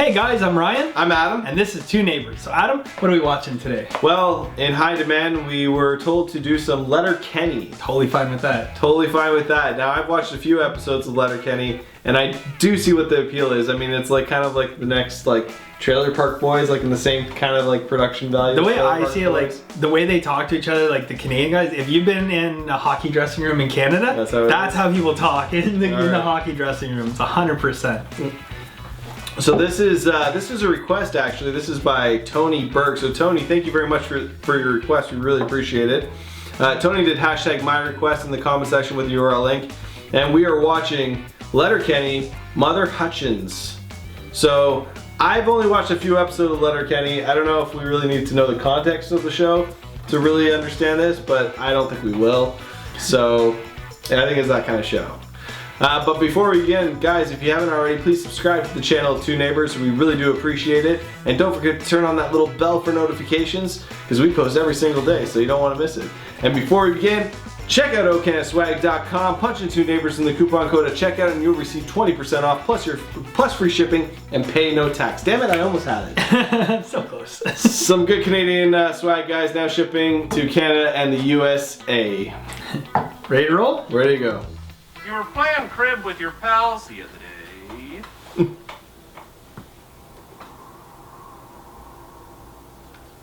Hey guys, I'm Ryan. I'm Adam. And this is Two Neighbors. So Adam, what are we watching today? Well, in high demand, we were told to do some Letterkenny. Totally fine with that. Totally fine with that. Now, I've watched a few episodes of Letterkenny, and I do see what the appeal is. I mean, it's like kind of like the next like Trailer Park Boys, like in the same kind of like production value. The way I see it, like the way they talk to each other, like the Canadian guys, if you've been in a hockey dressing room in Canada, that's how people talk in the hockey dressing room. It's 100%. So this is a request actually. This is by Tony Burke. So Tony, thank you very much for your request. We really appreciate it. Tony did hashtag my request in the comment section with the URL link, and we are watching Letterkenny, Mother Hutchins. So I've only watched a few episodes of Letterkenny. I don't know if we really need to know the context of the show to really understand this, but I don't think we will. So yeah, I think it's that kind of show. But before we begin, guys, if you haven't already, please subscribe to the channel of Two Neighbors. We really do appreciate it. And don't forget to turn on that little bell for notifications, because we post every single day, so you don't want to miss it. And before we begin, check out okanaswag.com, punch in Two Neighbors in the coupon code at checkout, and you'll receive 20% off, plus free shipping, and pay no tax. Damn it, I almost had it. So close. Some good Canadian swag, guys, now shipping to Canada and the USA. Ready to roll? Ready to go. You were playing crib with your pals the other day.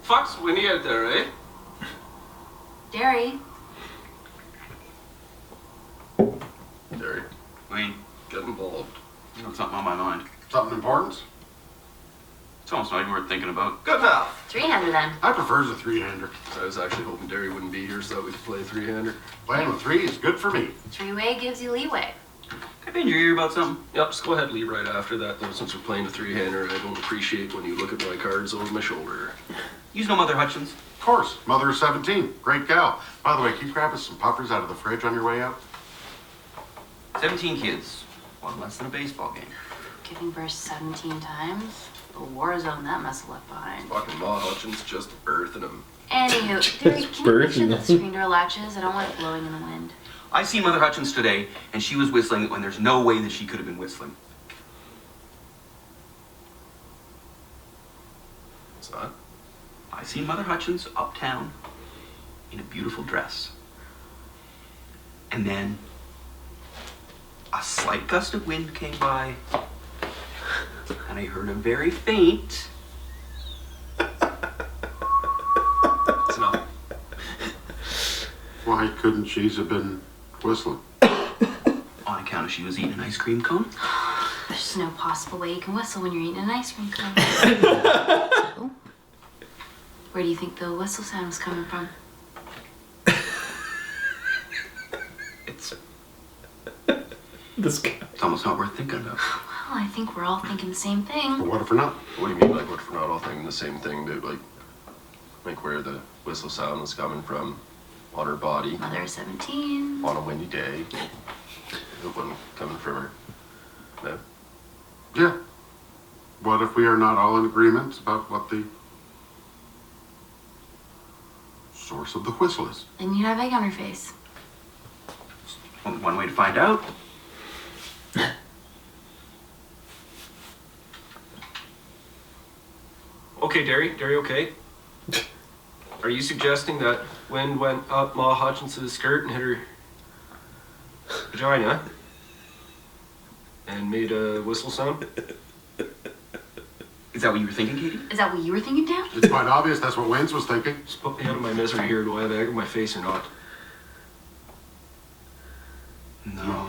Fuck's windy out there, eh? Derry. Derry. Wayne, get involved. You know something on my mind. Something important? It's almost not even worth thinking about. Good pal. 300 then. I prefer the three-hander. I was actually hoping Derry wouldn't be here so that we could play three-hander. Playing with three is good for me. Three-way gives you leeway. Can I bend your ear about something? Yep, just go ahead and leave right after that, though, since we're playing a three-hander. I don't appreciate when you look at my cards over my shoulder. You know Mother Hutchins? Of course. Mother of 17. Great gal. By the way, can you grab us some puppers out of the fridge on your way out? 17 kids. One less than a baseball game. Giving birth 17 times? A war zone that mess left behind. Fucking Ma Hutchins just birthing him. Anywho, Derry, can you make sure that screen door latches? I don't want it blowing in the wind. I see Mother Hutchins today, and she was whistling when there's no way that she could have been whistling. What's that? I see Mother Hutchins uptown in a beautiful dress. And then a slight gust of wind came by, and I heard a very faint. It's enough. Why couldn't she have been whistling? On account of she was eating an ice cream cone. There's no possible way you can whistle when you're eating an ice cream cone. So, where do you think the whistle sound was coming from? It's This guy. It's almost not worth thinking about. Well, I think we're all thinking the same But thing. what if we're not? What do you mean, like, what if we're not all thinking the same thing, dude? Like where the whistle sound was coming from on her body Mother of 17. on a windy day. It wasn't coming from her. No? Yeah. What if we are not all in agreement about what the source of the whistle is? Then you'd have egg on her face. Only one way to find out. Okay, Derry, okay? Are you suggesting that wind went up Ma Hutchins' skirt and hit her vagina and made a whistle sound? Is that what you were thinking, Katie? Is that what you were thinking, Dan? It's quite obvious that's what Waynes was thinking. Just put me out of my misery here. Do I have egg on my face or not? No.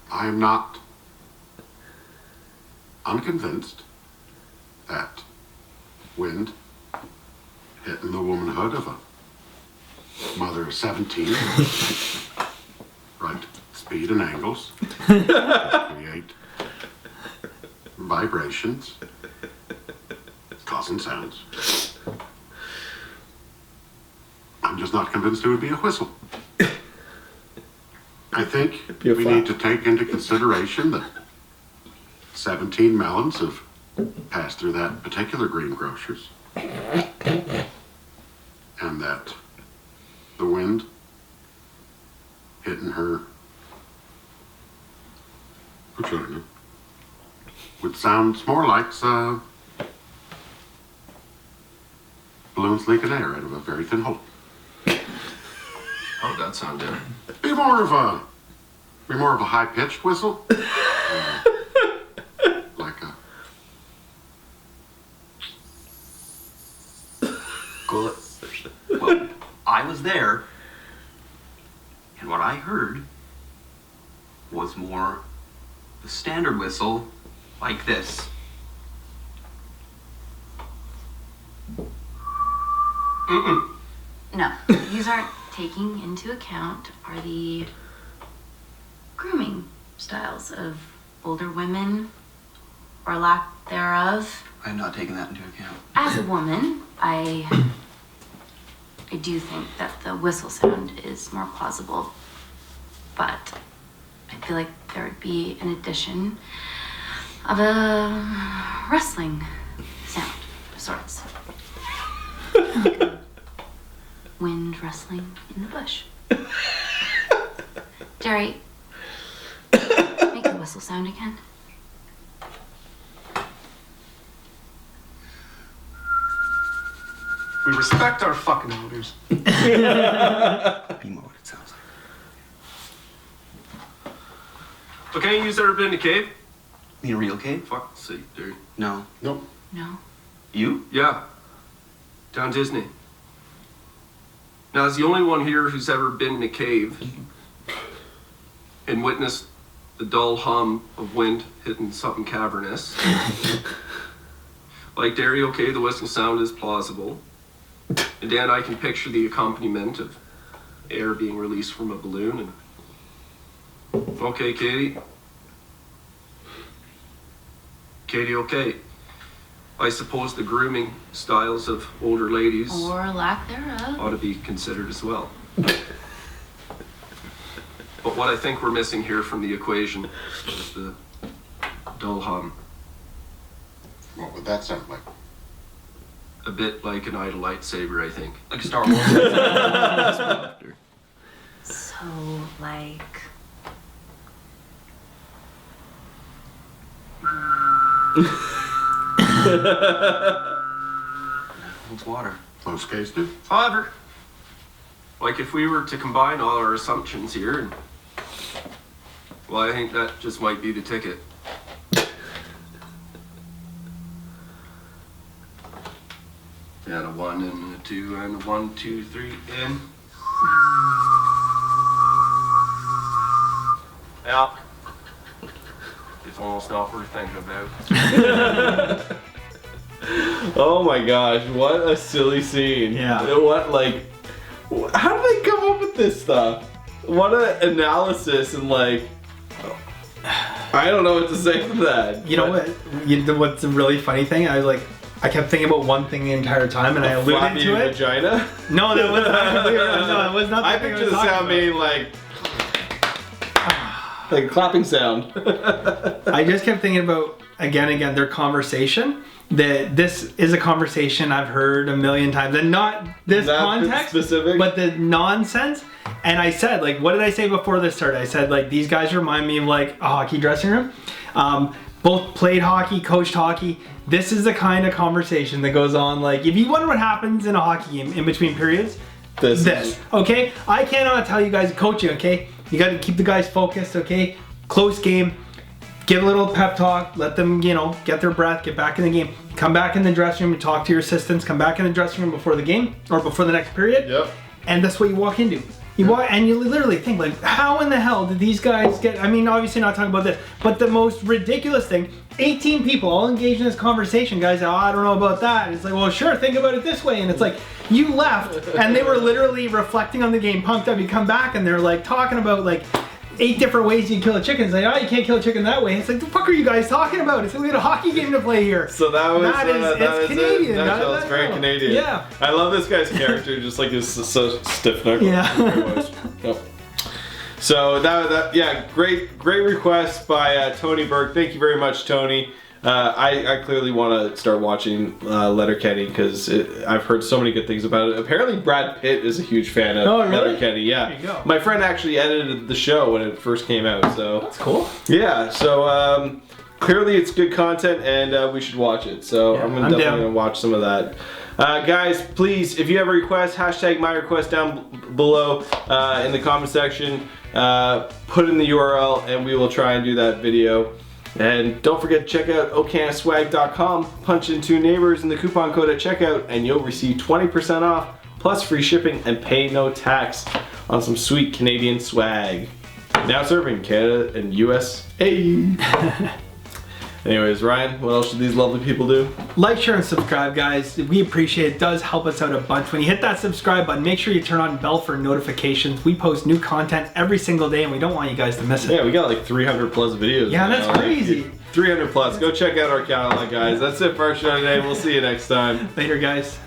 I am not unconvinced that wind hitting the womanhood of a mother of 17, right speed and angles, create vibrations, causing sounds. I'm just not convinced it would be a whistle. I think we need to take into consideration that 17 melons have passed through that particular greengrocer's, and that the wind hitting her vagina which sounds more like balloons leaking air out of a very thin hole. How would that sound, Dan? Be more of a high-pitched whistle. Like a... Good. Well, I was there, and what I heard was more the standard whistle, like this. No, these aren't taking into account are the grooming styles of older women or lack thereof. I'm not taking that into account. As a woman, I do think that the whistle sound is more plausible, but I feel like there would be an addition of a rustling sound of sorts. Like a wind rustling in the bush. Jerry, make the whistle sound again. We respect our fucking elders. Be more what it sounds like. But can't you ever been to cave? You mean a real cave? Fuck's sake, dude. No. Nope. No. You? Yeah. Down Disney. Now, as the only one here who's ever been in a cave and witnessed the dull hum of wind hitting something cavernous, like Derry, okay, the whistle sound is plausible. And Dan, I can picture the accompaniment of air being released from a balloon. And okay, Katie. Katie, okay. I suppose the grooming styles of older ladies Or lack thereof. ought to be considered as well. But what I think we're missing here from the equation is the dull hum. What would that sound like? A bit like an idle lightsaber, I think. Like Star Wars? So, like... It's water. Close case, dude. However, like if we were to combine all our assumptions here, and well, I think that just might be the ticket. And a 1 and a 2 and a 1, 2, 3, and yeah. It's almost not worth thinking about. Oh my gosh, what a silly scene. Yeah. What, like, how did they come up with this stuff? What an analysis and, like, I don't know what to say to that. You know what? What's a really funny thing? I kept thinking about one thing the entire time, and I alluded to it. Vagina? No, that was not. No, that was not. I picture the sound being like a clapping sound. I just kept thinking about again their conversation. That this is a conversation I've heard a million times, and not this context specific, but the nonsense. And I said, like, what did I say before this started? I said, like, these guys remind me of like a hockey dressing room. Both played hockey, coached hockey. This is the kind of conversation that goes on. Like, if you wonder what happens in a hockey game in between periods, this. Okay, I cannot tell you guys coaching. Okay, you got to keep the guys focused. Okay, close game. Give a little pep talk, let them, get their breath, get back in the game. Come back in the dressing room and talk to your assistants. Come back in the dressing room before the game or before the next period. Yep. And that's what you walk into. You walk and you literally think, like, how in the hell did these guys get, I mean, obviously not talking about this, but the most ridiculous thing, 18 people all engaged in this conversation, guys, I don't know about that. It's like, well, sure, think about it this way. And it's like, you left and they were literally reflecting on the game, pumped up. You come back and they're like talking about like 8 different ways you can kill a chicken. It's like, oh, you can't kill a chicken that way. It's like, the fuck are you guys talking about? It's like, we had a hockey game to play here. So that was it's Canadian. It's very Canadian. Yeah. I love this guy's character, just like his so stiff neck. Yeah. Yep. So yeah, great request by Tony Burke. Thank you very much, Tony. I clearly want to start watching Letterkenny because I've heard so many good things about it. Apparently Brad Pitt is a huge fan of Letterkenny. Yeah, there you go. My friend actually edited the show when it first came out. So that's cool. Yeah. So clearly it's good content, and we should watch it. So Yeah, I'm I'm definitely down. gonna watch some of that. Guys, please, if you have a request, hashtag my request down below in the comment section. Put in the URL, and we will try and do that video. And don't forget to check out okanaswag.com. Punch in 2 neighbors in the coupon code at checkout, and you'll receive 20% off, plus free shipping and pay no tax on some sweet Canadian swag. Now serving Canada and USA. Anyways, Ryan, what else should these lovely people do? Like, share, and subscribe, guys. We appreciate it. It does help us out a bunch. When you hit that subscribe button, make sure you turn on bell for notifications. We post new content every single day, and we don't want you guys to miss it. Yeah, we got like 300 plus videos. Yeah, now. that's crazy. 300 plus. Go check out our catalog, guys. That's it for our show today. We'll see you next time. Later, guys.